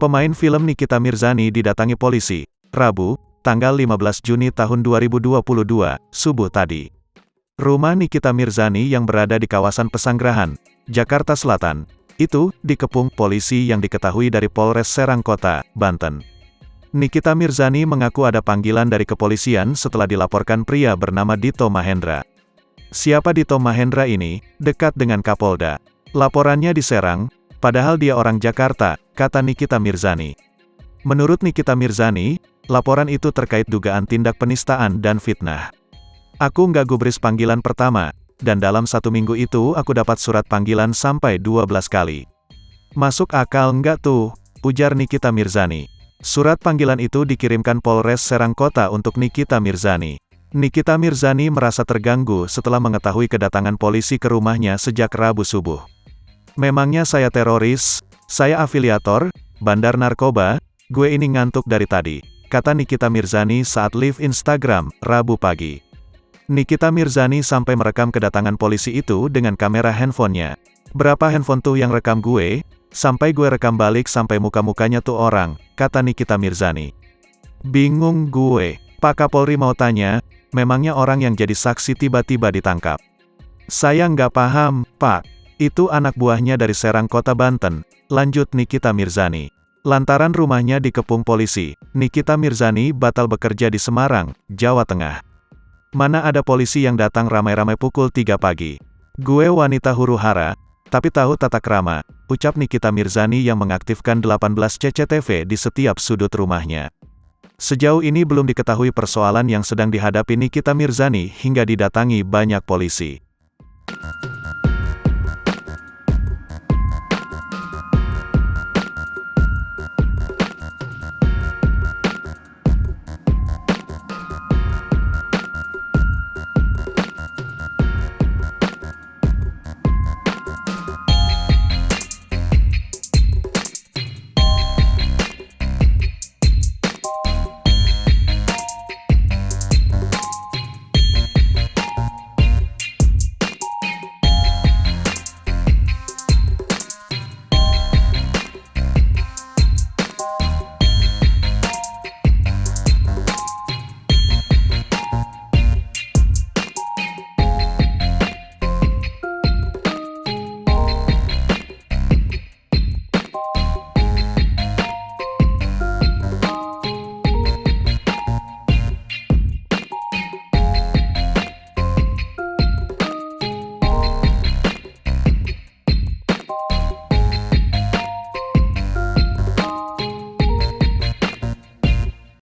Pemain film Nikita Mirzani didatangi polisi, Rabu, tanggal 15 Juni tahun 2022, subuh tadi. Rumah Nikita Mirzani yang berada di kawasan Pesanggerahan, Jakarta Selatan, itu dikepung polisi yang diketahui dari Polres Serang Kota, Banten. Nikita Mirzani mengaku ada panggilan dari kepolisian setelah dilaporkan pria bernama Dito Mahendra. Siapa Dito Mahendra ini? Dekat dengan Kapolda. Laporannya di Serang, padahal dia orang Jakarta, kata Nikita Mirzani. Menurut Nikita Mirzani, laporan itu terkait dugaan tindak penistaan dan fitnah. Aku nggak gubris panggilan pertama, dan dalam 1 minggu itu aku dapat surat panggilan sampai 12 kali. Masuk akal nggak tuh? Ujar Nikita Mirzani. Surat panggilan itu dikirimkan Polres Serang Kota untuk Nikita Mirzani. Nikita Mirzani merasa terganggu setelah mengetahui kedatangan polisi ke rumahnya sejak Rabu subuh. Memangnya saya teroris? Saya afiliator, bandar narkoba, gue ini ngantuk dari tadi, kata Nikita Mirzani saat live Instagram, Rabu pagi. Nikita Mirzani sampai merekam kedatangan polisi itu dengan kamera handphonenya. Berapa handphone tuh yang rekam gue? Sampai gue rekam balik sampai muka-mukanya tuh orang, kata Nikita Mirzani. Bingung gue, Pak Kapolri mau tanya, memangnya orang yang jadi saksi tiba-tiba ditangkap? Saya nggak paham, Pak. Itu anak buahnya dari Serang Kota Banten, lanjut Nikita Mirzani. Lantaran rumahnya dikepung polisi, Nikita Mirzani batal bekerja di Semarang, Jawa Tengah. Mana ada polisi yang datang ramai-ramai pukul 3 pagi. Gue wanita huru-hara, tapi tahu tata krama, ucap Nikita Mirzani yang mengaktifkan 18 CCTV di setiap sudut rumahnya. Sejauh ini belum diketahui persoalan yang sedang dihadapi Nikita Mirzani hingga didatangi banyak polisi.